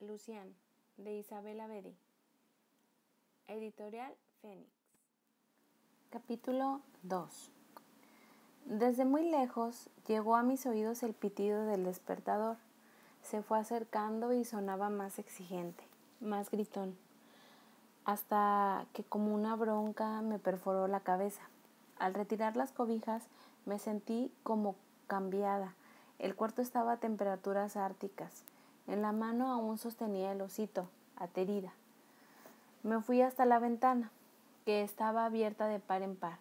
Lucián, de Isabel Abedi. Editorial Fénix. Capítulo 2. Desde muy lejos llegó a mis oídos el pitido del despertador. Se fue acercando y sonaba más exigente, más gritón, hasta que como una bronca me perforó la cabeza. Al retirar las cobijas me sentí como cambiada. El cuarto estaba a temperaturas árticas. En la mano aún sostenía el osito, aterida. Me fui hasta la ventana, que estaba abierta de par en par.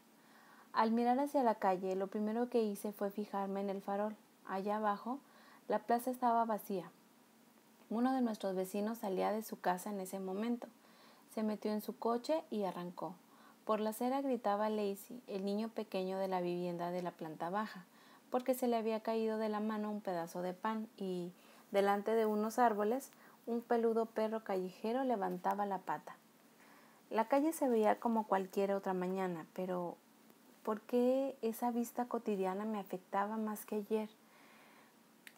Al mirar hacia la calle, lo primero que hice fue fijarme en el farol. Allá abajo, la plaza estaba vacía. Uno de nuestros vecinos salía de su casa en ese momento. Se metió en su coche y arrancó. Por la acera gritaba Lacey, el niño pequeño de la vivienda de la planta baja, porque se le había caído de la mano un pedazo de pan y, delante de unos árboles, un peludo perro callejero levantaba la pata. La calle se veía como cualquier otra mañana, pero ¿por qué esa vista cotidiana me afectaba más que ayer?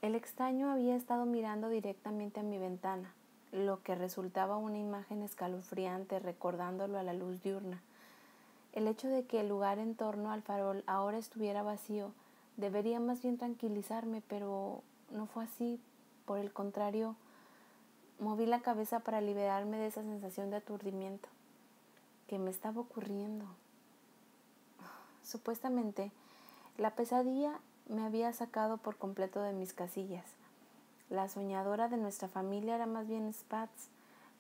El extraño había estado mirando directamente a mi ventana, lo que resultaba una imagen escalofriante recordándolo a la luz diurna. El hecho de que el lugar en torno al farol ahora estuviera vacío debería más bien tranquilizarme, pero no fue así. Por el contrario, moví la cabeza para liberarme de esa sensación de aturdimiento. ¿Qué me estaba ocurriendo? Supuestamente, la pesadilla me había sacado por completo de mis casillas. La soñadora de nuestra familia era más bien Spatz,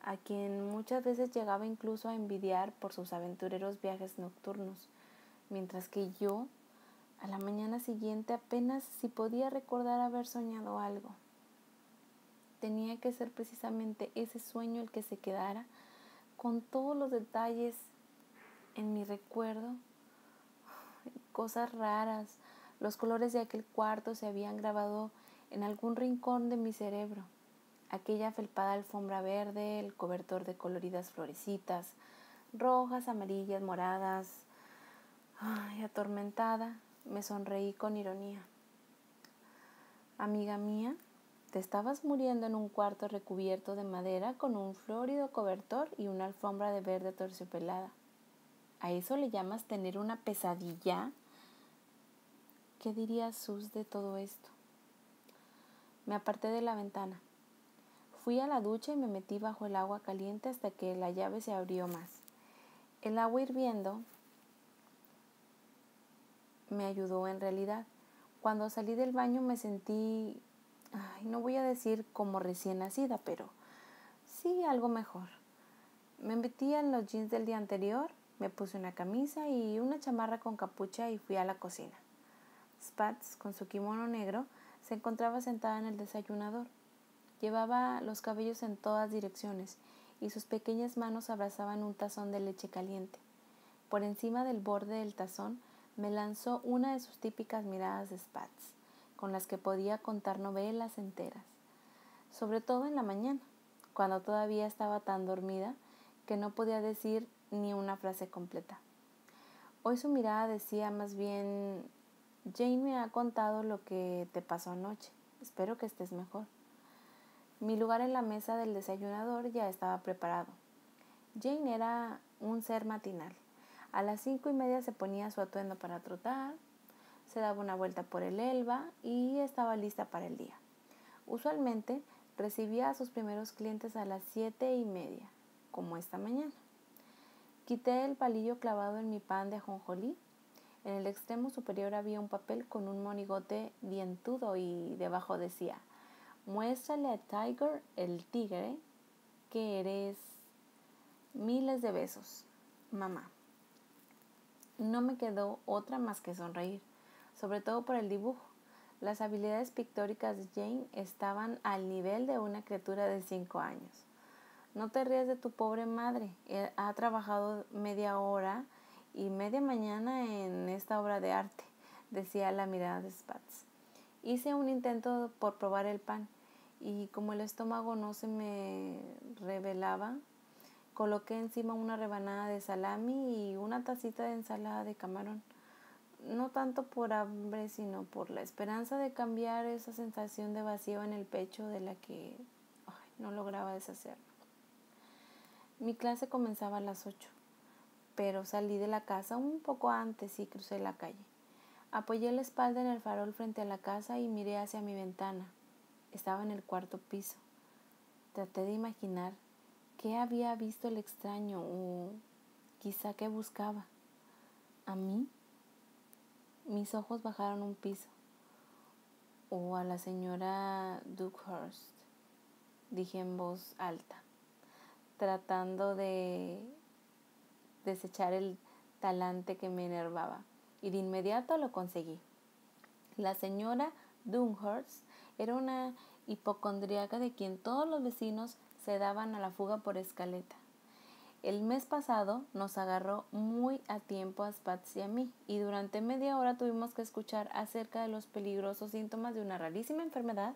a quien muchas veces llegaba incluso a envidiar por sus aventureros viajes nocturnos, mientras que yo, a la mañana siguiente, apenas si podía recordar haber soñado algo. Tenía que ser precisamente ese sueño el que se quedara con todos los detalles en mi recuerdo, cosas raras. Los colores de aquel cuarto se habían grabado en algún rincón de mi cerebro. Aquella felpada alfombra verde, el cobertor de coloridas florecitas, rojas, amarillas, moradas. Atormentada, me sonreí con ironía. Amiga mía, te estabas muriendo en un cuarto recubierto de madera con un florido cobertor y una alfombra de verde terciopelada. ¿A eso le llamas tener una pesadilla? ¿Qué diría Sus de todo esto? Me aparté de la ventana. Fui a la ducha y me metí bajo el agua caliente hasta que la llave se abrió más. El agua hirviendo me ayudó en realidad. Cuando salí del baño me sentí, no voy a decir como recién nacida, pero sí algo mejor. Me metí en los jeans del día anterior, me puse una camisa y una chamarra con capucha y fui a la cocina. Spatz, con su kimono negro, se encontraba sentada en el desayunador. Llevaba los cabellos en todas direcciones y sus pequeñas manos abrazaban un tazón de leche caliente. Por encima del borde del tazón me lanzó una de sus típicas miradas de Spatz, con las que podía contar novelas enteras, sobre todo en la mañana, cuando todavía estaba tan dormida que no podía decir ni una frase completa. Hoy su mirada decía más bien: Jane me ha contado lo que te pasó anoche, espero que estés mejor. Mi lugar en la mesa del desayunador ya estaba preparado. Jane era un ser matinal. A las 5:30 se ponía su atuendo para trotar, se daba una vuelta por el Elba y estaba lista para el día. Usualmente recibía a sus primeros clientes a las 7:30, como esta mañana. Quité el palillo clavado en mi pan de ajonjolí. En el extremo superior había un papel con un monigote dientudo y debajo decía: muéstrale a Tiger, el tigre, que eres. Miles de besos, mamá. No me quedó otra más que sonreír, sobre todo por el dibujo. Las habilidades pictóricas de Jane estaban al nivel de una criatura de 5 años. No te rías de tu pobre madre. Ha trabajado media hora y media mañana en esta obra de arte, decía la mirada de Spatz. Hice un intento por probar el pan y como el estómago no se me revelaba, coloqué encima una rebanada de salami y una tacita de ensalada de camarón. No tanto por hambre, sino por la esperanza de cambiar esa sensación de vacío en el pecho de la que no lograba deshacerlo. Mi clase comenzaba a las 8, pero salí de la casa un poco antes y crucé la calle. Apoyé la espalda en el farol frente a la casa y miré hacia mi ventana. Estaba en el cuarto piso. Traté de imaginar qué había visto el extraño o quizá qué buscaba. ¿A mí? Mis ojos bajaron un piso. O a la señora Dukehurst, dije en voz alta, tratando de desechar el talante que me enervaba. Y de inmediato lo conseguí. La señora Dukehurst era una hipocondríaca de quien todos los vecinos se daban a la fuga por escaleta. El mes pasado nos agarró muy a tiempo a Spats y a mí, y durante media hora tuvimos que escuchar acerca de los peligrosos síntomas de una rarísima enfermedad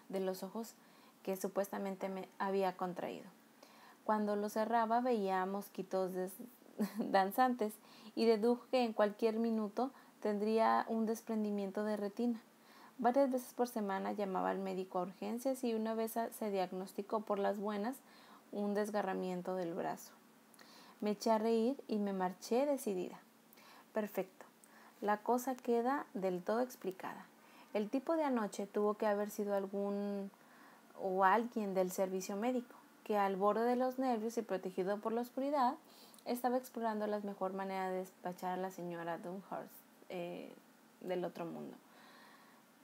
de los ojos que supuestamente me había contraído. Cuando lo cerraba veía mosquitos danzantes y deduje que en cualquier minuto tendría un desprendimiento de retina. Varias veces por semana llamaba al médico a urgencias y una vez se diagnosticó por las buenas un desgarramiento del brazo. Me eché a reír y me marché decidida. Perfecto. La cosa queda del todo explicada. El tipo de anoche tuvo que haber sido alguien del servicio médico, que al borde de los nervios y protegido por la oscuridad, estaba explorando la mejor manera de despachar a la señora Dukehurst del otro mundo.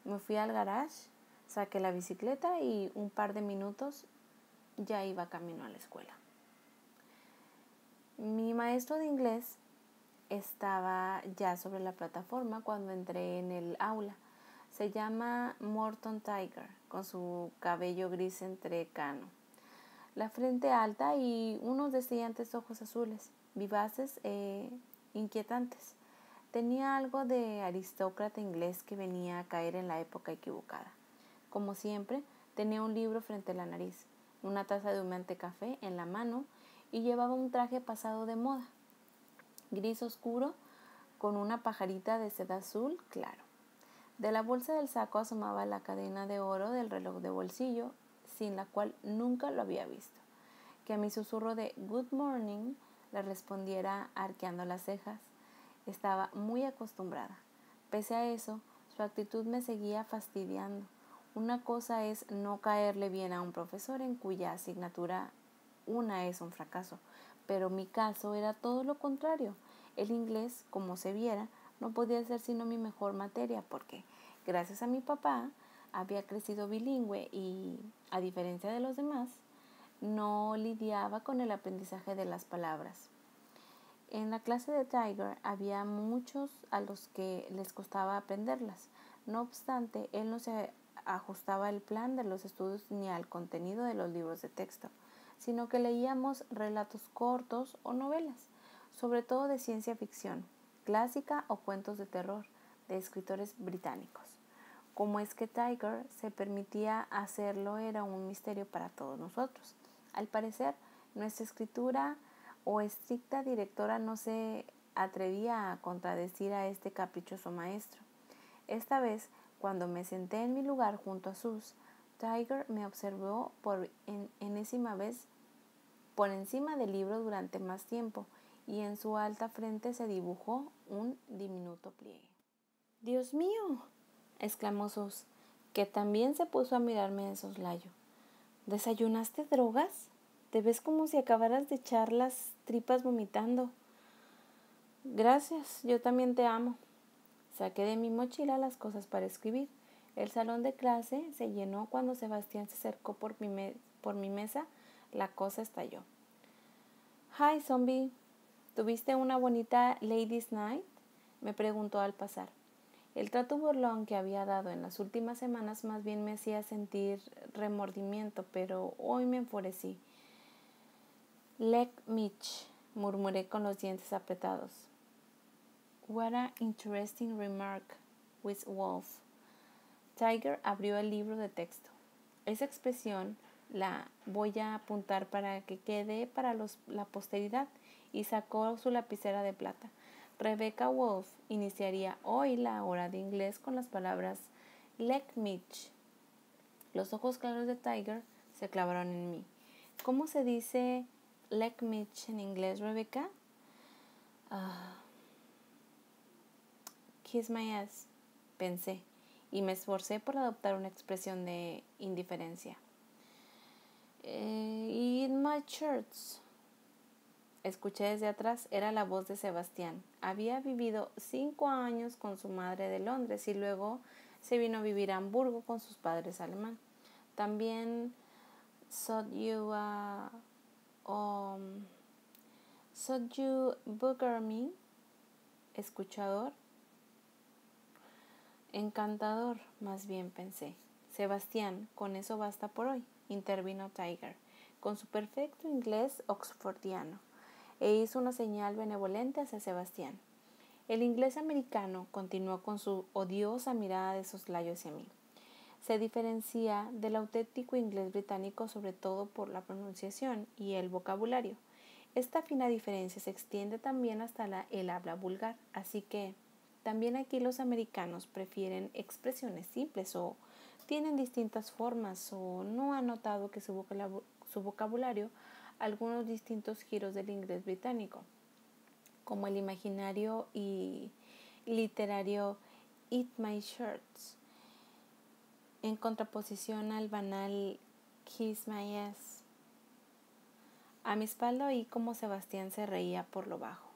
Me fui al garage, saqué la bicicleta y un par de minutos ya iba camino a la escuela. Mi maestro de inglés estaba ya sobre la plataforma cuando entré en el aula. Se llama Morton Tiger, con su cabello gris entrecano, la frente alta y unos destellantes ojos azules, vivaces e inquietantes. Tenía algo de aristócrata inglés que venía a caer en la época equivocada. Como siempre, tenía un libro frente a la nariz, una taza de humeante café en la mano y llevaba un traje pasado de moda, gris oscuro con una pajarita de seda azul claro. De la bolsa del saco asomaba la cadena de oro del reloj de bolsillo, sin la cual nunca lo había visto. Que a mi susurro de "Good morning" le respondiera arqueando las cejas. Estaba muy acostumbrada. Pese a eso, su actitud me seguía fastidiando. Una cosa es no caerle bien a un profesor en cuya asignatura una es un fracaso, pero mi caso era todo lo contrario. El inglés, como se viera, no podía ser sino mi mejor materia porque, gracias a mi papá, había crecido bilingüe y, a diferencia de los demás, no lidiaba con el aprendizaje de las palabras. En la clase de Tiger había muchos a los que les costaba aprenderlas. No obstante, él no se ajustaba al plan de los estudios ni al contenido de los libros de texto, sino que leíamos relatos cortos o novelas, sobre todo de ciencia ficción, clásica o cuentos de terror, de escritores británicos. Cómo es que Tiger se permitía hacerlo era un misterio para todos nosotros. Al parecer, nuestra escritura o estricta directora no se atrevía a contradecir a este caprichoso maestro. Esta vez, cuando me senté en mi lugar junto a Sus, Tiger me observó por enésima vez por encima del libro durante más tiempo, y en su alta frente se dibujó un diminuto pliegue. «¡Dios mío!», exclamó Sus, que también se puso a mirarme de soslayo. «¿Desayunaste drogas? Te ves como si acabaras de echar las tripas vomitando». «Gracias, yo también te amo». Saqué de mi mochila las cosas para escribir. El salón de clase se llenó cuando Sebastián se acercó por mi mesa. La cosa estalló. «Hi, zombie. ¿Tuviste una bonita Ladies' Night?», me preguntó al pasar. El trato burlón que había dado en las últimas semanas más bien me hacía sentir remordimiento, pero hoy me enfurecí. «Leg Mitch», murmuré con los dientes apretados. «What an interesting remark, Miss Wolf». Tiger abrió el libro de texto. Esa expresión la voy a apuntar para que quede para la posteridad, y sacó su lapicera de plata. Rebecca Wolf iniciaría hoy la hora de inglés con las palabras «Leg Mitch». Los ojos claros de Tiger se clavaron en mí. ¿Cómo se dice lick Mitch en inglés, Rebecca? Kiss my ass, pensé, y me esforcé por adoptar una expresión de indiferencia. Eat my shirts. Escuché desde atrás, era la voz de Sebastián. Había vivido 5 años con su madre de Londres y luego se vino a vivir a Hamburgo con sus padres alemán. También Sought you booger me, escuchador. Encantador, más bien pensé. Sebastián, con eso basta por hoy, intervino Tiger, con su perfecto inglés oxfordiano, e hizo una señal benevolente hacia Sebastián. El inglés americano continuó con su odiosa mirada de soslayo hacia mí. Se diferencia del auténtico inglés británico sobre todo por la pronunciación y el vocabulario. Esta fina diferencia se extiende también hasta el habla vulgar, así que también aquí los americanos prefieren expresiones simples o tienen distintas formas o no han notado que su vocabulario algunos distintos giros del inglés británico, como el imaginario y literario Eat My Shirts, en contraposición al banal Kiss My Ass. A mi espalda oí como Sebastián se reía por lo bajo.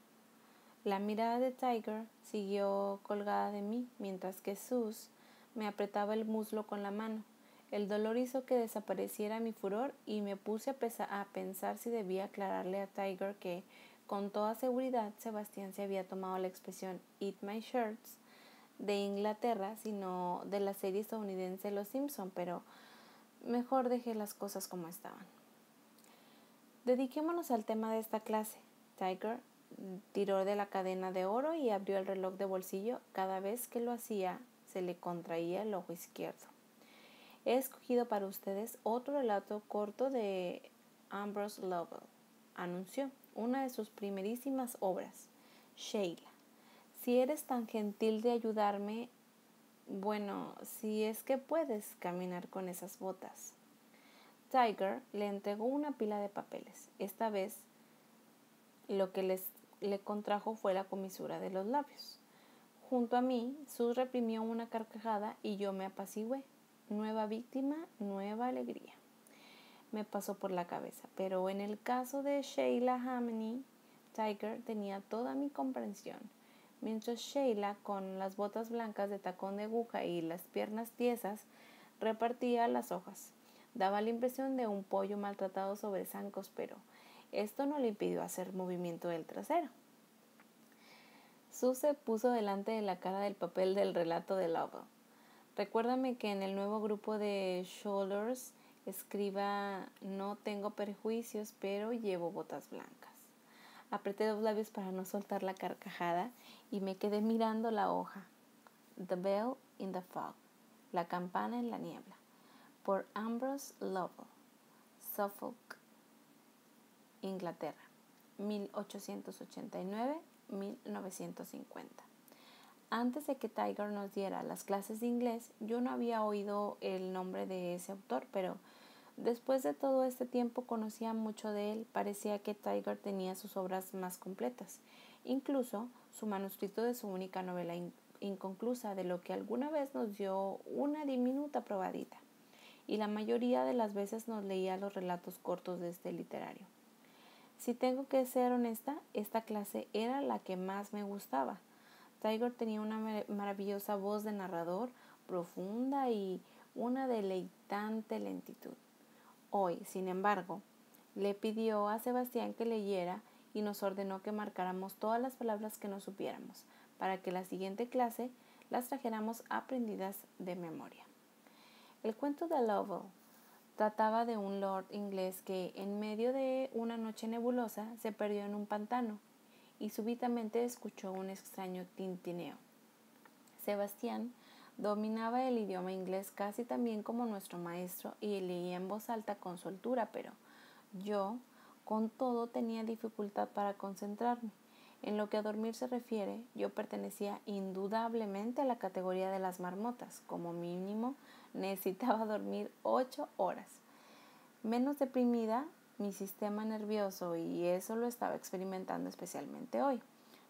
La mirada de Tiger siguió colgada de mí, mientras que Sus me apretaba el muslo con la mano. El dolor hizo que desapareciera mi furor y me puse a pensar si debía aclararle a Tiger que, con toda seguridad, Sebastián se había tomado la expresión Eat My Shirts de Inglaterra, sino de la serie estadounidense Los Simpson, pero mejor dejé las cosas como estaban. Dediquémonos al tema de esta clase. Tiger tiró de la cadena de oro y abrió el reloj de bolsillo. Cada vez que lo hacía, se le contraía el ojo izquierdo. He escogido para ustedes otro relato corto de Ambrose Lovell, anunció, una de sus primerísimas obras, Sheila. Si eres tan gentil de ayudarme, bueno, si es que puedes caminar con esas botas. Tiger le entregó una pila de papeles. Esta vez lo que le contrajo fue la comisura de los labios. Junto a mí, Sus reprimió una carcajada y yo me apacigué. Nueva víctima, nueva alegría. Me pasó por la cabeza, pero en el caso de Sheila Hamney, Tiger tenía toda mi comprensión. Mientras Sheila, con las botas blancas de tacón de aguja y las piernas tiesas, repartía las hojas. Daba la impresión de un pollo maltratado sobre zancos, pero esto no le impidió hacer movimiento del trasero. Sue se puso delante de la cara del papel del relato de Lovell. Recuérdame que en el nuevo grupo de Shoulders escriba: no tengo prejuicios, pero llevo botas blancas. Apreté los labios para no soltar la carcajada y me quedé mirando la hoja. The Bell in the Fog, la campana en la niebla, por Ambrose Lovell, Suffolk, Inglaterra, 1889-1950. Antes de que Tiger nos diera las clases de inglés, yo no había oído el nombre de ese autor, pero después de todo este tiempo conocía mucho de él. Parecía que Tiger tenía sus obras más completas, incluso su manuscrito de su única novela inconclusa, de lo que alguna vez nos dio una diminuta probadita, y la mayoría de las veces nos leía los relatos cortos de este literario. Si tengo que ser honesta, esta clase era la que más me gustaba. Tiger tenía una maravillosa voz de narrador, profunda y una deleitante lentitud. Hoy, sin embargo, le pidió a Sebastián que leyera y nos ordenó que marcáramos todas las palabras que no supiéramos, para que la siguiente clase las trajéramos aprendidas de memoria. El cuento de Lovell trataba de un lord inglés que, en medio de una noche nebulosa, se perdió en un pantano y súbitamente escuchó un extraño tintineo. Sebastián dominaba el idioma inglés casi tan bien como nuestro maestro y leía en voz alta con soltura, pero yo, con todo, tenía dificultad para concentrarme. En lo que a dormir se refiere, yo pertenecía indudablemente a la categoría de las marmotas. Como mínimo, necesitaba dormir 8 horas. menos deprimida mi sistema nervioso, y eso lo estaba experimentando especialmente hoy.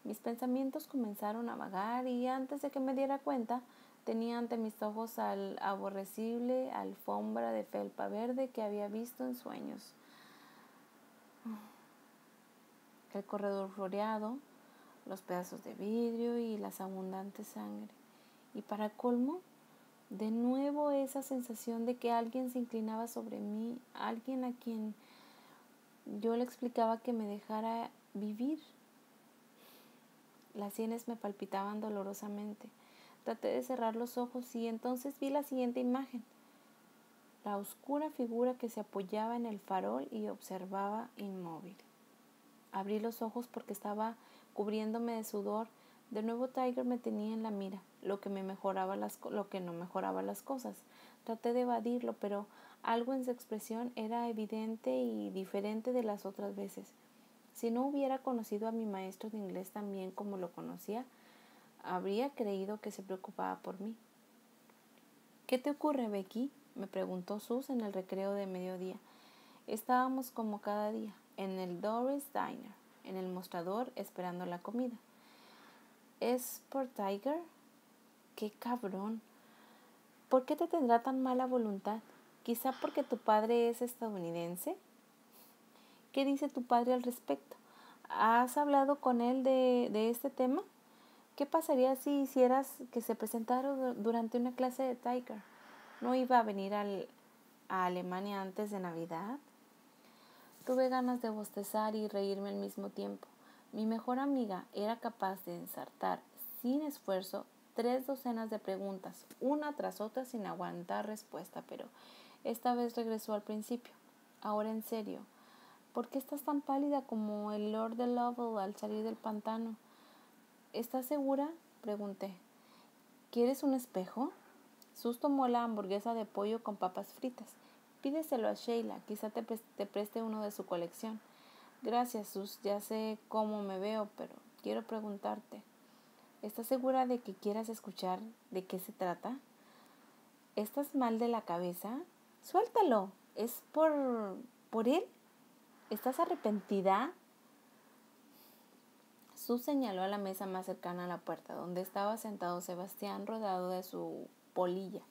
Mis pensamientos comenzaron a vagar y antes de que me diera cuenta, tenía ante mis ojos al aborrecible alfombra de felpa verde que había visto en sueños. El corredor floreado, los pedazos de vidrio y las abundantes sangre. Y para colmo, de nuevo esa sensación de que alguien se inclinaba sobre mí, alguien a quien yo le explicaba que me dejara vivir. Las sienes me palpitaban dolorosamente. Traté de cerrar los ojos y entonces vi la siguiente imagen. La oscura figura que se apoyaba en el farol y observaba inmóvil. Abrí los ojos porque estaba cubriéndome de sudor. De nuevo Tiger me tenía en la mira, lo que no mejoraba las cosas. Traté de evadirlo, pero algo en su expresión era evidente y diferente de las otras veces. Si no hubiera conocido a mi maestro de inglés tan bien como lo conocía, habría creído que se preocupaba por mí. ¿Qué te ocurre, Becky?, me preguntó Sus en el recreo de mediodía. Estábamos como cada día, en el Doris Diner, en el mostrador, esperando la comida. ¿Es por Tiger? ¡Qué cabrón! ¿Por qué te tendrá tan mala voluntad? ¿Quizá porque tu padre es estadounidense? ¿Qué dice tu padre al respecto? ¿Has hablado con él de este tema? ¿Qué pasaría si hicieras que se presentara durante una clase de Tiger? ¿No iba a venir a Alemania antes de Navidad? Tuve ganas de bostezar y reírme al mismo tiempo. Mi mejor amiga era capaz de ensartar sin esfuerzo 3 docenas de preguntas, una tras otra sin aguantar respuesta, pero esta vez regresó al principio. Ahora en serio, ¿por qué estás tan pálida como el Lord de Lovell al salir del pantano? ¿Estás segura?, pregunté. ¿Quieres un espejo? Sus tomó la hamburguesa de pollo con papas fritas. Pídeselo a Sheila, quizá te preste uno de su colección. Gracias, Sus, ya sé cómo me veo, pero quiero preguntarte. ¿Estás segura de que quieras escuchar de qué se trata? ¿Estás mal de la cabeza? Suéltalo. ¿Es por él? ¿Estás arrepentida? Sus señaló a la mesa más cercana a la puerta, donde estaba sentado Sebastián rodeado de su polilla,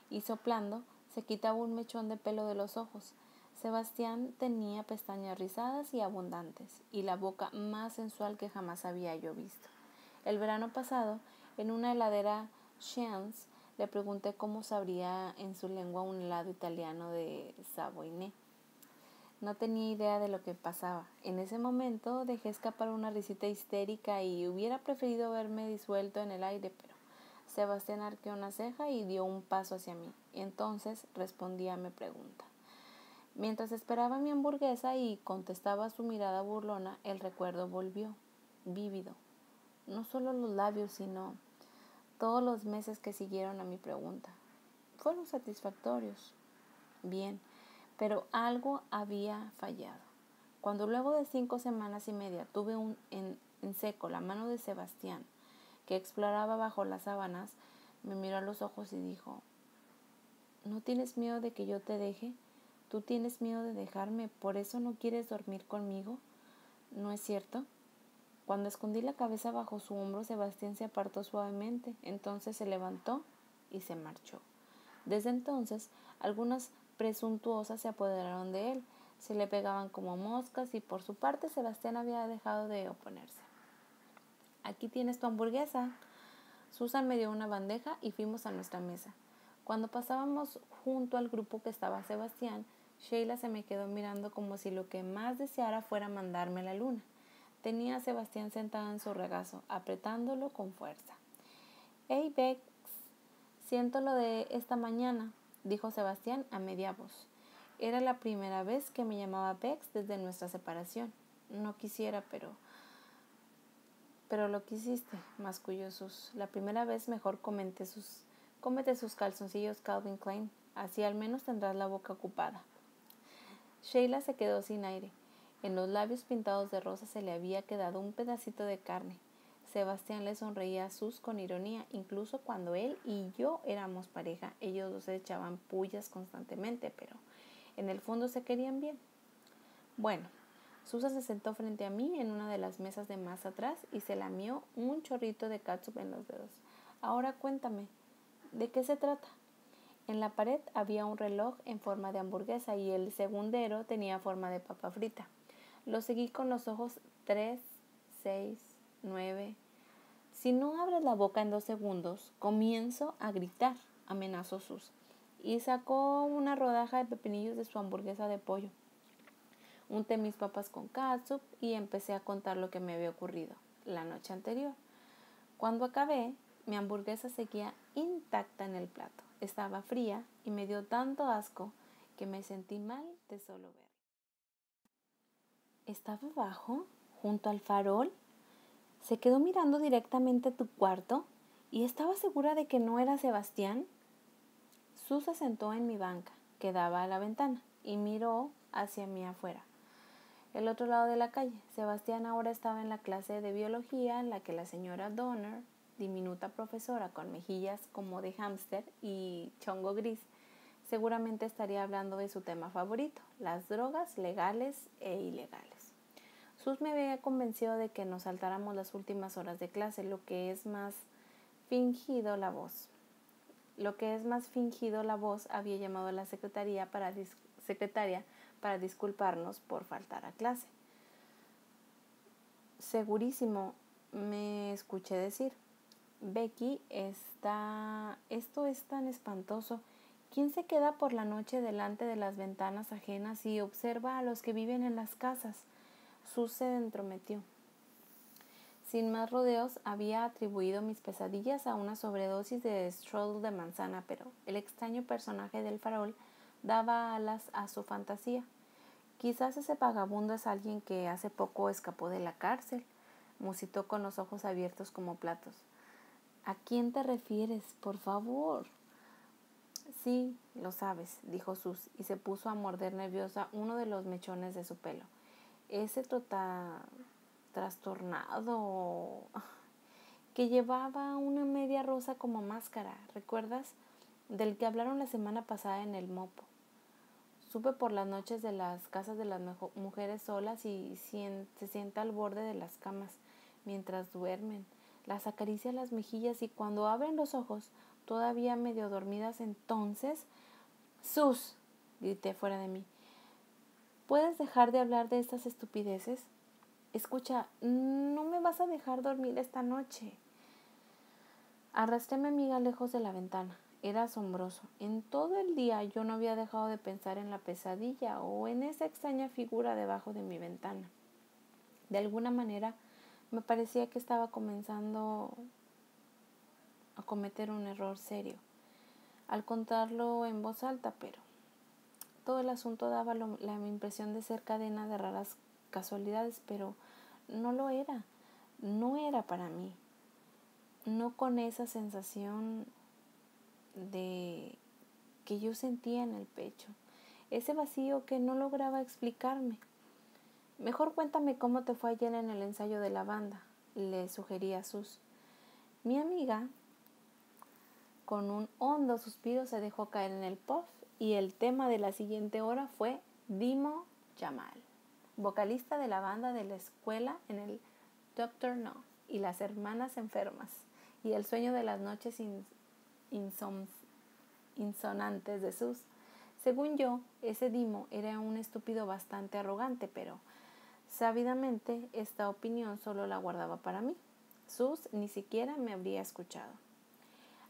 y soplando se quitaba un mechón de pelo de los ojos. Sebastián tenía pestañas rizadas y abundantes, y la boca más sensual que jamás había yo visto. El verano pasado, en una heladera Chance, le pregunté cómo sabría en su lengua un helado italiano de Savoyné. No tenía idea de lo que pasaba. En ese momento dejé escapar una risita histérica y hubiera preferido verme disuelto en el aire, pero Sebastián arqueó una ceja y dio un paso hacia mí. Entonces respondí a mi pregunta. Mientras esperaba mi hamburguesa y contestaba su mirada burlona, el recuerdo volvió, vívido. No solo los labios, sino todos los meses que siguieron a mi pregunta. Fueron satisfactorios. Bien, pero algo había fallado. Cuando luego de 5 semanas y media tuve en seco la mano de Sebastián, que exploraba bajo las sábanas, me miró a los ojos y dijo: ¿No tienes miedo de que yo te deje? ¿Tú tienes miedo de dejarme? ¿Por eso no quieres dormir conmigo? ¿No es cierto? Cuando escondí la cabeza bajo su hombro, Sebastián se apartó suavemente. Entonces se levantó y se marchó. Desde entonces, algunas presuntuosas se apoderaron de él. Se le pegaban como moscas y por su parte Sebastián había dejado de oponerse. Aquí tienes tu hamburguesa. Susan me dio una bandeja y fuimos a nuestra mesa. Cuando pasábamos junto al grupo que estaba Sebastián, Sheila se me quedó mirando como si lo que más deseara fuera mandarme a la luna. Tenía a Sebastián sentado en su regazo, apretándolo con fuerza. «Hey, Bex, siento lo de esta mañana», dijo Sebastián a media voz. Era la primera vez que me llamaba Bex desde nuestra separación. No quisiera, pero lo quisiste, masculló Sus. La primera vez mejor cómete sus calzoncillos Calvin Klein. Así al menos tendrás la boca ocupada. Sheila se quedó sin aire. En los labios pintados de rosa se le había quedado un pedacito de carne. Sebastián le sonreía a Sus con ironía. Incluso cuando él y yo éramos pareja, ellos dos se echaban pullas constantemente, pero En el fondo se querían bien. Bueno, Susan se sentó frente a mí en una de las mesas de más atrás y se lamió un chorrito de catsup en los dedos. Ahora cuéntame, ¿de qué se trata? En la pared había un reloj en forma de hamburguesa y el segundero tenía forma de papa frita. Lo seguí con los ojos 3, 6, 9. Si no abres la boca en 2 segundos, comienzo a gritar, amenazó Sus. Y sacó una rodaja de pepinillos de su hamburguesa de pollo. Unté mis papas con catsup y empecé a contar lo que me había ocurrido la noche anterior. Cuando acabé, mi hamburguesa seguía intacta en el plato. Estaba fría y me dio tanto asco que me sentí mal de solo verla. Estaba abajo, junto al farol. Se quedó mirando directamente a tu cuarto y estaba segura de que no era Sebastián. Sus se sentó en mi banca, que daba a la ventana, y miró hacia mí afuera. El otro lado de la calle, Sebastián ahora estaba en la clase de biología en la que la señora Donner, diminuta profesora con mejillas como de hámster y chongo gris, seguramente estaría hablando de su tema favorito, las drogas legales e ilegales. Sus me había convencido de que nos saltáramos las últimas horas de clase, lo que es más fingido la voz. Había llamado a la secretaria para disculparnos por faltar a clase. Segurísimo, me escuché decir. Becky, esto es tan espantoso. ¿Quién se queda por la noche delante de las ventanas ajenas y observa a los que viven en las casas? Sus se entrometió. Sin más rodeos, había atribuido mis pesadillas a una sobredosis de strudel de manzana, pero el extraño personaje del farol daba alas a su fantasía. Quizás ese vagabundo es alguien que hace poco escapó de la cárcel, musitó con los ojos abiertos como platos. ¿A quién te refieres, por favor? Sí, lo sabes, dijo Sus, y se puso a morder nerviosa uno de los mechones de su pelo. Ese trastornado que llevaba una media rosa como máscara, ¿recuerdas? Del que hablaron la semana pasada en el Mopo. Sube por las noches de las casas de las mujeres solas y se sienta al borde de las camas mientras duermen. Las acaricia las mejillas y cuando abren los ojos, todavía medio dormidas, entonces... ¡Sus! Grité fuera de mí. ¿Puedes dejar de hablar de estas estupideces? Escucha, no me vas a dejar dormir esta noche. Arrastré a mi amiga lejos de la ventana. Era asombroso. En todo el día yo no había dejado de pensar en la pesadilla o en esa extraña figura debajo de mi ventana. De alguna manera me parecía que estaba comenzando a cometer un error serio al contarlo en voz alta, pero todo el asunto daba la impresión de ser cadena de raras casualidades, pero no lo era. No era para mí. No con esa sensación de que yo sentía en el pecho. Ese vacío que no lograba explicarme. Mejor cuéntame cómo te fue ayer en el ensayo de la banda, le sugería Sus. Mi amiga, con un hondo suspiro, se dejó caer en el puff y el tema de la siguiente hora fue Dimo Jamal, vocalista de la banda de la escuela en el Doctor No, y las hermanas enfermas, y el sueño de las noches insonantes de Sus. Según yo, ese Dimo era un estúpido bastante arrogante, pero sabidamente esta opinión solo la guardaba para mí. Sus ni siquiera me habría escuchado.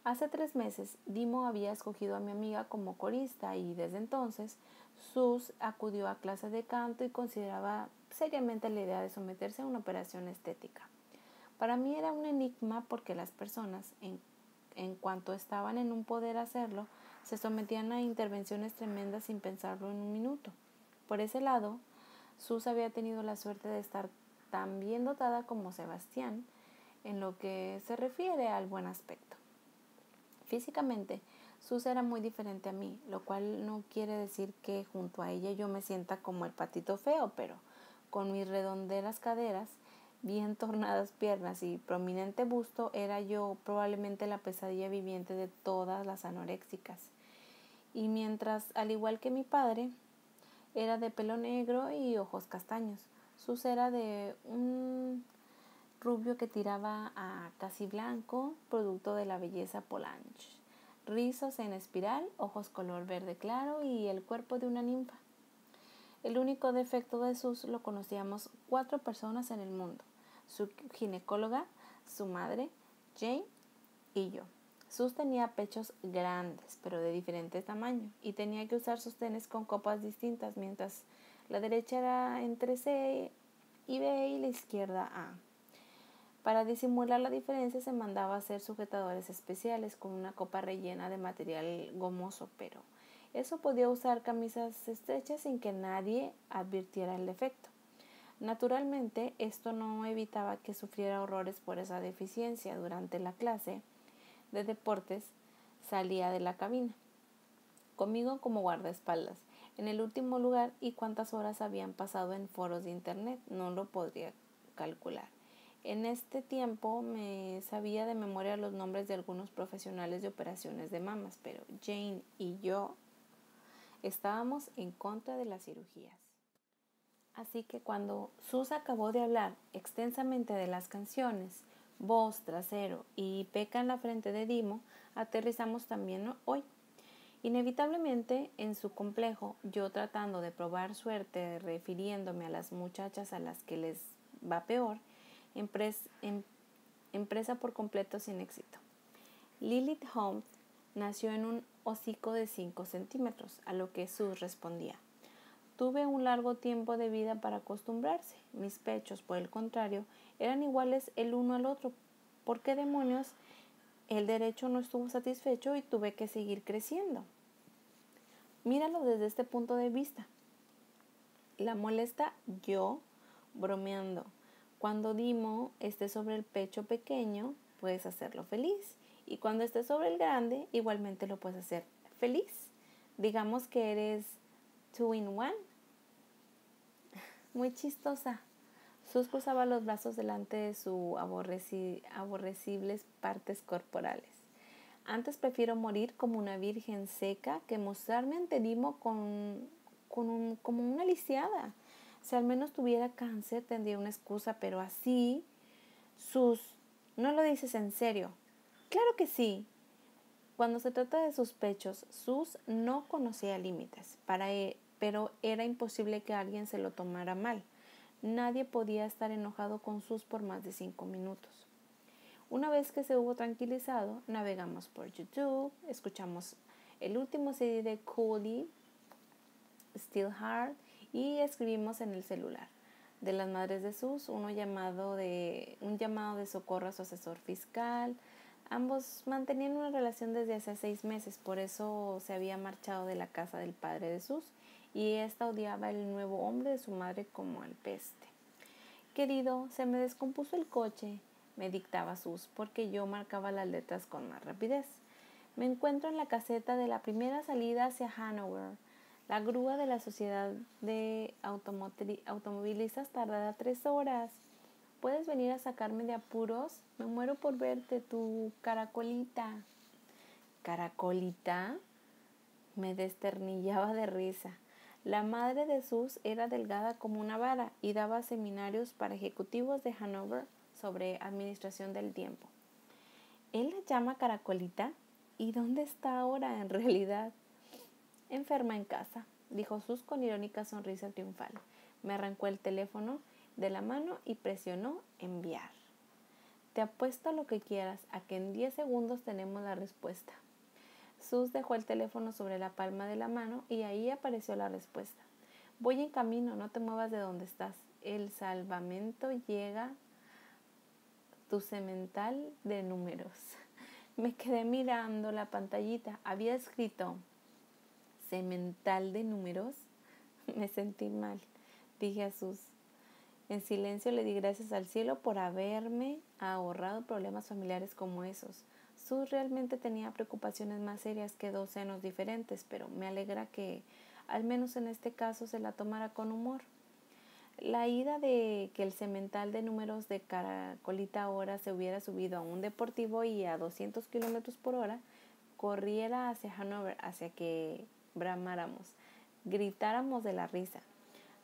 Hace 3 meses, Dimo había escogido a mi amiga como corista y desde entonces Sus acudió a clases de canto y consideraba seriamente la idea de someterse a una operación estética. Para mí era un enigma porque las personas, en cuanto estaban en un poder hacerlo, se sometían a intervenciones tremendas sin pensarlo en un minuto. Por ese lado, Sus había tenido la suerte de estar tan bien dotada como Sebastián en lo que se refiere al buen aspecto. Físicamente, Sus era muy diferente a mí, lo cual no quiere decir que junto a ella yo me sienta como el patito feo, pero con mis redonderas caderas, bien tornadas piernas y prominente busto, era yo probablemente la pesadilla viviente de todas las anoréxicas. Y mientras, al igual que mi padre, Era de pelo negro y ojos castaños. Sus era de un rubio que tiraba a casi blanco, producto de la belleza Polanyi. Rizos en espiral, ojos color verde claro y el cuerpo de una ninfa. El único defecto de Sus lo conocíamos 4 personas en el mundo: su ginecóloga, su madre, Jane y yo. Sus tenía pechos grandes, pero de diferente tamaño, y tenía que usar sostenes con copas distintas, mientras la derecha era entre C y B y la izquierda A. Para disimular la diferencia se mandaba a hacer sujetadores especiales con una copa rellena de material gomoso, pero eso podía usar camisas estrechas sin que nadie advirtiera el defecto. Naturalmente, esto no evitaba que sufriera horrores por esa deficiencia. Durante la clase de deportes salía de la cabina, conmigo como guardaespaldas, en el último lugar, y cuántas horas habían pasado en foros de internet no lo podría calcular. En este tiempo me sabía de memoria los nombres de algunos profesionales de operaciones de mamas, pero Jane y yo estábamos en contra de las cirugías. Así que cuando Sus acabó de hablar extensamente de las canciones Voz, Trasero y Peca en la frente de Dimo, aterrizamos también hoy. Inevitablemente, en su complejo, yo tratando de probar suerte refiriéndome a las muchachas a las que les va peor, empresa por completo sin éxito. Lilith Holmes nació en un hocico de 5 centímetros, a lo que Sus respondía: tuve un largo tiempo de vida para acostumbrarse. Mis pechos, por el contrario, eran iguales el uno al otro. ¿Por qué demonios el derecho no estuvo satisfecho y tuve que seguir creciendo? Míralo desde este punto de vista. La molesta yo, bromeando: cuando Dimo esté sobre el pecho pequeño, puedes hacerlo feliz. Y cuando esté sobre el grande, igualmente lo puedes hacer feliz. Digamos que eres 2 in 1. Muy chistosa. Sus cruzaba los brazos delante de sus aborrecibles partes corporales. Antes prefiero morir como una virgen seca que mostrarme ante Dimo como una lisiada. Si al menos tuviera cáncer tendría una excusa, pero así... Sus, ¿no lo dices en serio? Claro que sí. Cuando se trata de sus pechos, Sus no conocía límites, pero era imposible que alguien se lo tomara mal. Nadie podía estar enojado con Sus por más de 5 minutos. Una vez que se hubo tranquilizado, navegamos por YouTube, escuchamos el último CD de Cooley, Still Hard, y escribimos en el celular de las madres de Sus un llamado de socorro a su asesor fiscal. Ambos mantenían una relación desde hace 6 meses, por eso se había marchado de la casa del padre de Sus, y ésta odiaba el nuevo hombre de su madre como al peste. Querido, se me descompuso el coche, me dictaba Sus, porque yo marcaba las letras con más rapidez. Me encuentro en la caseta de la primera salida hacia Hanover. La grúa de la sociedad de automovilistas tardará 3 horas. ¿Puedes venir a sacarme de apuros? Me muero por verte, tu caracolita. ¿Caracolita? Me desternillaba de risa. La madre de Sus era delgada como una vara y daba seminarios para ejecutivos de Hanover sobre administración del tiempo. ¿Él la llama Caracolita? ¿Y dónde está ahora en realidad? Enferma en casa, dijo Sus con irónica sonrisa triunfal. Me arrancó el teléfono de la mano y presionó enviar. Te apuesto a lo que quieras a que en 10 segundos tenemos la respuesta. Sus dejó el teléfono sobre la palma de la mano y ahí apareció la respuesta. Voy en camino, no te muevas de donde estás. El salvamento llega, tu semental de números. Me quedé mirando la pantallita. Había escrito semental de números. Me sentí mal. Dije a Sus. En silencio le di gracias al cielo por haberme ahorrado problemas familiares como esos. Sus realmente tenía preocupaciones más serias que 2 senos diferentes, pero me alegra que, al menos en este caso, se la tomara con humor. La idea de que el semental de números de Caracolita ahora se hubiera subido a un deportivo y a 200 kilómetros por hora corriera hacia Hanover, hacia que bramáramos. gritáramos de la risa.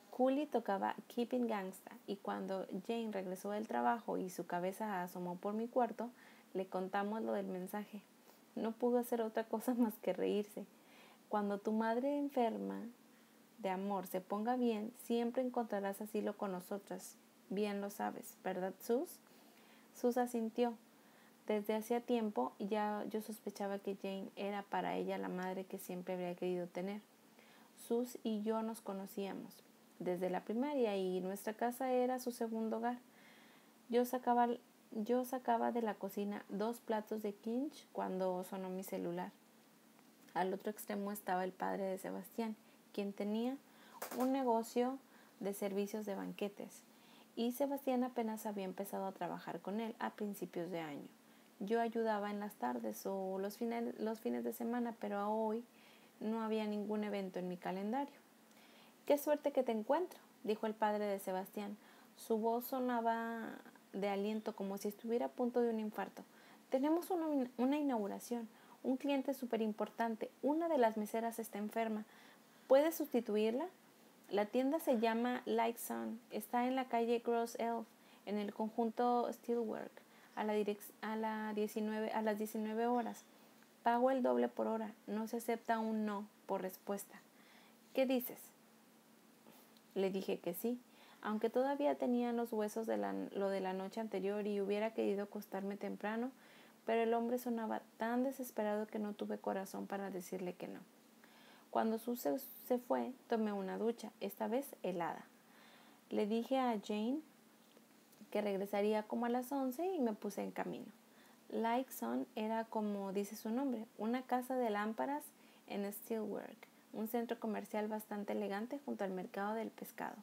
Cooley tocaba Keeping Gangsta y cuando Jane regresó del trabajo y su cabeza asomó por mi cuarto, le contamos lo del mensaje. No pudo hacer otra cosa más que reírse. Cuando tu madre enferma de amor se ponga bien, siempre encontrarás asilo con nosotras. Bien lo sabes, ¿verdad, Sus? Sus asintió. Desde hacía tiempo ya yo sospechaba que Jane era para ella la madre que siempre habría querido tener. Sus y yo nos conocíamos desde la primaria y nuestra casa era su segundo hogar. Yo sacaba de la cocina 2 platos de quiche cuando sonó mi celular. Al otro extremo estaba el padre de Sebastián, quien tenía un negocio de servicios de banquetes, y Sebastián apenas había empezado a trabajar con él a principios de año. Yo ayudaba en las tardes o los fines de semana, pero hoy no había ningún evento en mi calendario. «Qué suerte que te encuentro», dijo el padre de Sebastián. Su voz sonaba de aliento como si estuviera a punto de un infarto. «Tenemos una inauguración, un cliente súper importante. Una de las meseras está enferma. ¿Puedes sustituirla?» La tienda se llama Like Sun. Está en la calle Gross Elf, en el conjunto Steelwork, a las 19 horas. Pago el doble por hora. No se acepta un no por respuesta. ¿Qué dices? Le dije que sí, aunque todavía tenía los huesos de lo de la noche anterior y hubiera querido acostarme temprano, pero el hombre sonaba tan desesperado que no tuve corazón para decirle que no. Cuando Sue se fue, tomé una ducha, esta vez helada. Le dije a Jane que regresaría como a las 11 y me puse en camino. Like Sun era, como dice su nombre, una casa de lámparas en Steelwork, un centro comercial bastante elegante junto al mercado del pescado.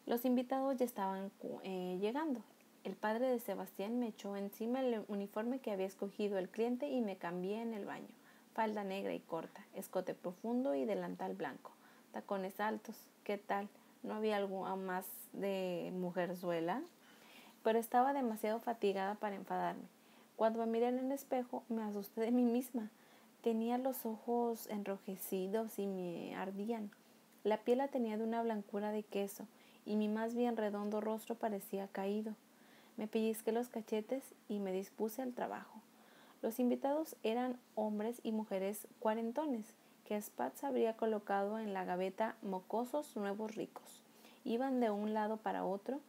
Los invitados ya estaban llegando. El padre de Sebastián me echó encima el uniforme que había escogido el cliente y me cambié en el baño. Falda negra y corta, escote profundo y delantal blanco, tacones altos. ¿Qué tal? ¿No había algo más de mujerzuela? Pero estaba demasiado fatigada para enfadarme. Cuando me miré en el espejo, me asusté de mí misma. Tenía los ojos enrojecidos y me ardían. La piel la tenía de una blancura de queso y mi más bien redondo rostro parecía caído. Me pellizqué los cachetes y me dispuse al trabajo. Los invitados eran hombres y mujeres cuarentones, que Spatz habría colocado en la gaveta mocosos nuevos ricos. Iban de un lado para otro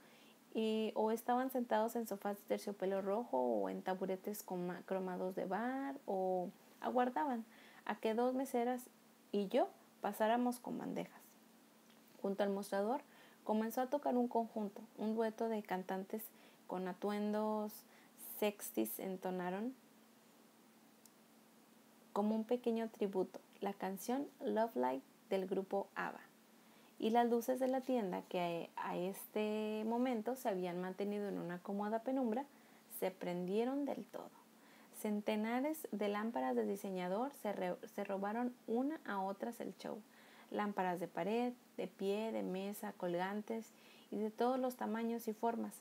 o estaban sentados en sofás de terciopelo rojo o en taburetes cromados de bar o aguardaban a que 2 meseras y yo pasáramos con bandejas. Junto al mostrador comenzó a tocar un conjunto, un dueto de cantantes con atuendos sexys entonaron como un pequeño tributo la canción Love Light del grupo ABBA. Y las luces de la tienda, que a este momento se habían mantenido en una cómoda penumbra, se prendieron del todo. Centenares de lámparas de diseñador se robaron una a otras el show. Lámparas de pared, de pie, de mesa, colgantes y de todos los tamaños y formas.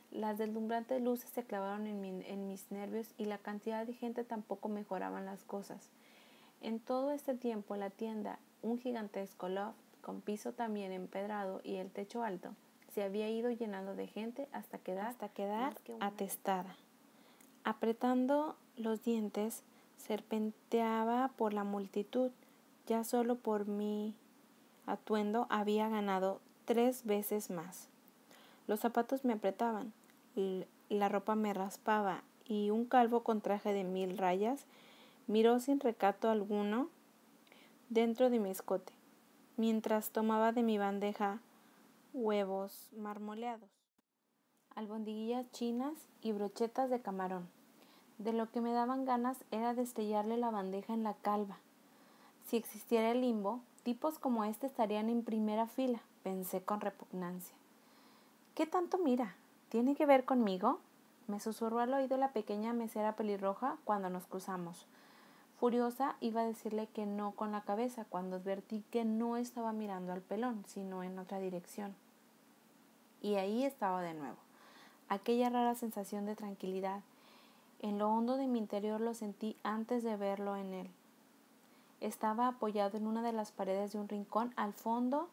Las deslumbrantes luces se clavaron en mis nervios y la cantidad de gente tampoco mejoraban las cosas. En todo este tiempo la tienda, un gigantesco loft con piso también empedrado y el techo alto, se había ido llenando de gente hasta quedar atestada. Apretando los dientes, serpenteaba por la multitud. Ya solo por mi atuendo había ganado 3 veces más. Los zapatos me apretaban, la ropa me raspaba y un calvo con traje de 1000 rayas miró sin recato alguno dentro de mi escote, mientras tomaba de mi bandeja huevos marmoleados, albondiguillas chinas y brochetas de camarón. De lo que me daban ganas era de estrellarle la bandeja en la calva. Si existiera el limbo, tipos como este estarían en primera fila, pensé con repugnancia. ¿Qué tanto mira? ¿Tiene que ver conmigo?, me susurró al oído la pequeña mesera pelirroja cuando nos cruzamos. Furiosa, iba a decirle que no con la cabeza cuando advertí que no estaba mirando al pelón, sino en otra dirección. Y ahí estaba de nuevo, aquella rara sensación de tranquilidad. En lo hondo de mi interior lo sentí antes de verlo en él. Estaba apoyado en una de las paredes de un rincón al fondo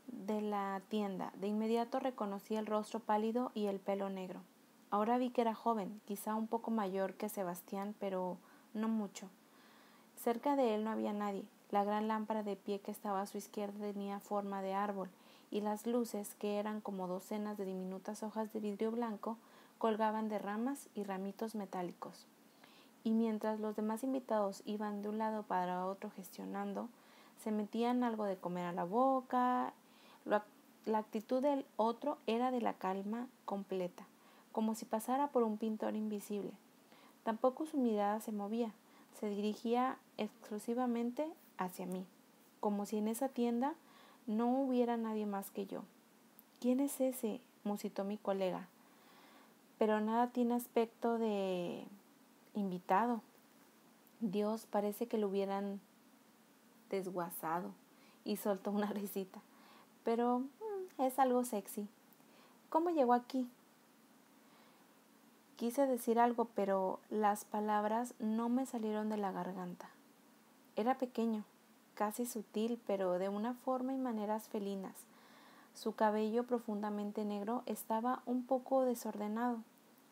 de la tienda. De inmediato reconocí el rostro pálido y el pelo negro. Ahora vi que era joven, quizá un poco mayor que Sebastián, pero no mucho. Cerca de él no había nadie. La gran lámpara de pie que estaba a su izquierda tenía forma de árbol, y las luces, que eran como docenas de diminutas hojas de vidrio blanco, colgaban de ramas y ramitos metálicos. Y mientras los demás invitados iban de un lado para otro gestionando, se metían algo de comer a la boca. La actitud del otro era de la calma completa, como si pasara por un pintor invisible. Tampoco su mirada se movía, se dirigía exclusivamente hacia mí, como si en esa tienda no hubiera nadie más que yo. ¿Quién es ese?, musitó mi colega. Pero nada tiene aspecto de invitado. Dios, parece que lo hubieran desguazado. Y soltó una risita. Pero es algo sexy. ¿Cómo llegó aquí? Quise decir algo, pero las palabras no me salieron de la garganta. Era pequeño, casi sutil, pero de una forma y maneras felinas. Su cabello profundamente negro estaba un poco desordenado.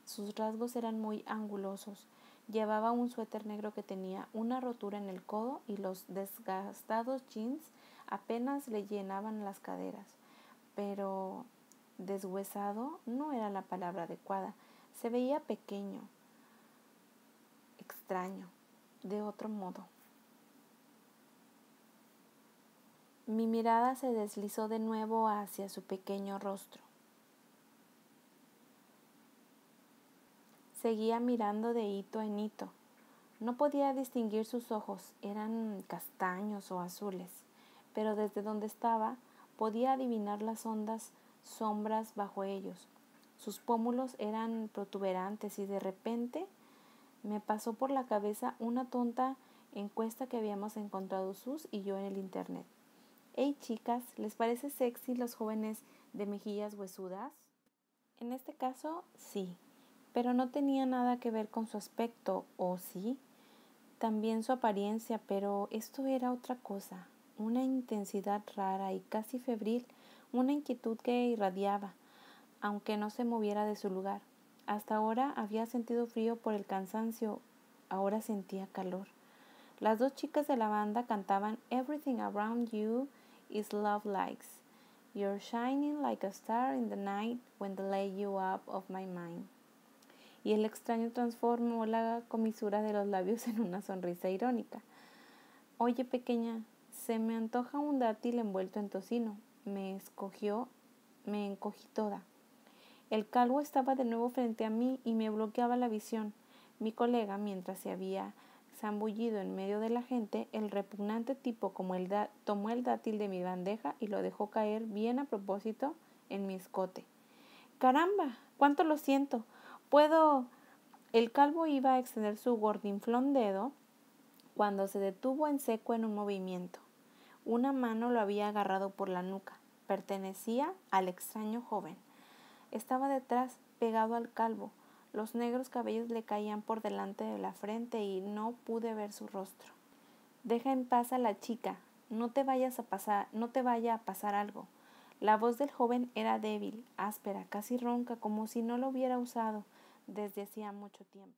Sus rasgos eran muy angulosos. Llevaba un suéter negro que tenía una rotura en el codo y los desgastados jeans apenas le llenaban las caderas. Pero deshuesado no era la palabra adecuada. Se veía pequeño, extraño, de otro modo. Mi mirada se deslizó de nuevo hacia su pequeño rostro. Seguía mirando de hito en hito. No podía distinguir sus ojos, eran castaños o azules, pero desde donde estaba podía adivinar las hondas sombras bajo ellos. Sus pómulos eran protuberantes y de repente me pasó por la cabeza una tonta encuesta que habíamos encontrado Sus y yo en el internet. Hey chicas, ¿les parece sexy los jóvenes de mejillas huesudas? En este caso, sí, pero no tenía nada que ver con su aspecto, ¿o sí? También su apariencia, pero esto era otra cosa, una intensidad rara y casi febril, una inquietud que irradiaba, aunque no se moviera de su lugar. Hasta ahora había sentido frío por el cansancio, ahora sentía calor. Las dos chicas de la banda cantaban Everything Around You is Love Likes. You're shining like a star in the night when they lay you up of my mind. Y el extraño transformó la comisura de los labios en una sonrisa irónica. Oye, pequeña, se me antoja un dátil envuelto en tocino. Me encogí toda. El calvo estaba de nuevo frente a mí y me bloqueaba la visión. Mi colega, mientras se había zambullido en medio de la gente, el repugnante tipo tomó el dátil de mi bandeja y lo dejó caer bien a propósito en mi escote. ¡Caramba! ¡Cuánto lo siento! ¿Puedo...? El calvo iba a extender su gordinflón dedo cuando se detuvo en seco en un movimiento. Una mano lo había agarrado por la nuca. Pertenecía al extraño joven. Estaba detrás, pegado al calvo. Los negros cabellos le caían por delante de la frente y no pude ver su rostro. Deja en paz a la chica, no te vaya a pasar algo. La voz del joven era débil, áspera, casi ronca, como si no lo hubiera usado desde hacía mucho tiempo.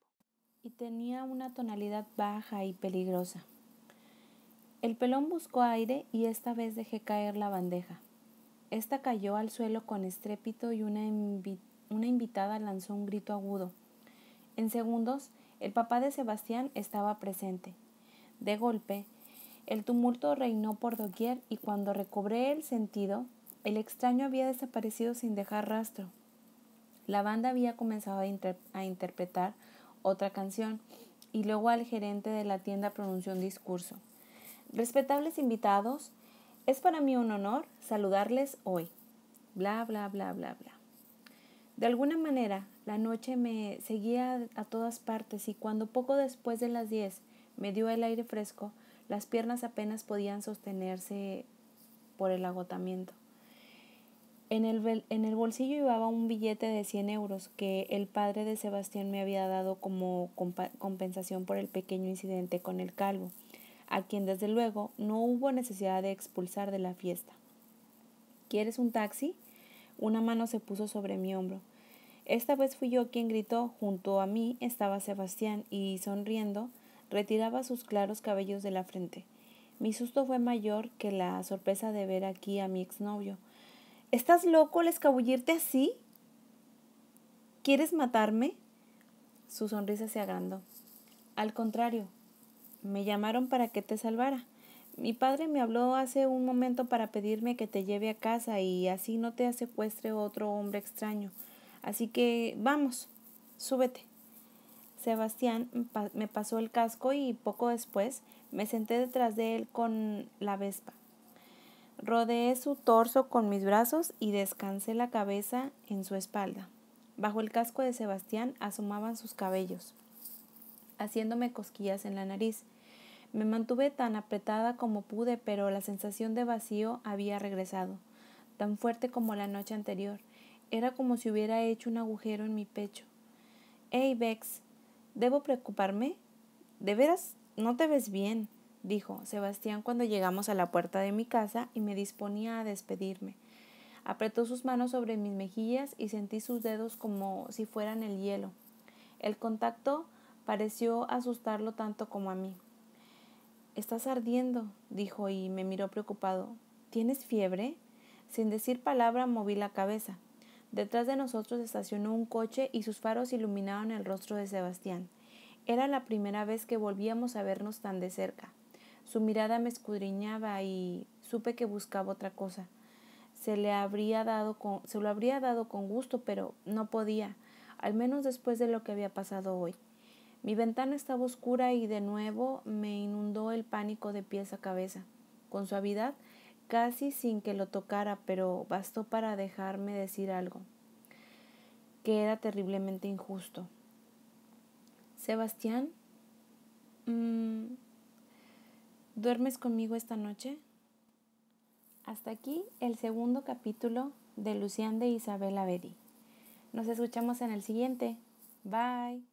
Y tenía una tonalidad baja y peligrosa. El pelón buscó aire y esta vez dejé caer la bandeja. Esta cayó al suelo con estrépito y una invitada lanzó un grito agudo. En segundos, el papá de Sebastián estaba presente. De golpe, el tumulto reinó por doquier y cuando recobré el sentido, el extraño había desaparecido sin dejar rastro. La banda había comenzado a interpretar otra canción y luego el gerente de la tienda pronunció un discurso. Respetables invitados, es para mí un honor saludarles hoy. Bla, bla, bla, bla, bla. De alguna manera, la noche me seguía a todas partes y cuando poco después de las 10 me dio el aire fresco, las piernas apenas podían sostenerse por el agotamiento. En el bolsillo llevaba un billete de 100 euros que el padre de Sebastián me había dado como compensación por el pequeño incidente con el calvo. a quien desde luego no hubo necesidad de expulsar de la fiesta. ¿Quieres un taxi? Una mano se puso sobre mi hombro. Esta vez fui yo quien gritó. Junto a mí estaba Sebastián y, sonriendo, retiraba sus claros cabellos de la frente. Mi susto fue mayor que la sorpresa de ver aquí a mi exnovio. ¿Estás loco al escabullirte así? ¿Quieres matarme? Su sonrisa se agrandó. Al contrario, me llamaron para que te salvara. Mi padre me habló hace un momento para pedirme que te lleve a casa y así no te secuestre otro hombre extraño. Así que vamos, súbete. Sebastián me pasó el casco y poco después me senté detrás de él con la Vespa. Rodeé su torso con mis brazos y descansé la cabeza en su espalda. Bajo el casco de Sebastián asomaban sus cabellos, haciéndome cosquillas en la nariz. Me mantuve tan apretada como pude, pero la sensación de vacío había regresado, tan fuerte como la noche anterior. Era como si hubiera hecho un agujero en mi pecho. «Hey, Bex, ¿debo preocuparme? ¿De veras no te ves bien?», dijo Sebastián cuando llegamos a la puerta de mi casa y me disponía a despedirme. Apretó sus manos sobre mis mejillas y sentí sus dedos como si fueran el hielo. El contacto pareció asustarlo tanto como a mí. «Estás ardiendo», dijo y me miró preocupado. «¿Tienes fiebre?». Sin decir palabra moví la cabeza. Detrás de nosotros estacionó un coche y sus faros iluminaron el rostro de Sebastián. Era la primera vez que volvíamos a vernos tan de cerca. Su mirada me escudriñaba y supe que buscaba otra cosa. Se lo habría dado con gusto, pero no podía, al menos después de lo que había pasado hoy. Mi ventana estaba oscura y de nuevo me inundó el pánico de pies a cabeza. Con suavidad, casi sin que lo tocara, pero bastó para dejarme decir algo, que era terriblemente injusto. «Sebastián, ¿duermes conmigo esta noche?». Hasta aquí el segundo capítulo de Lucián de Isabel Avedi. Nos escuchamos en el siguiente. Bye.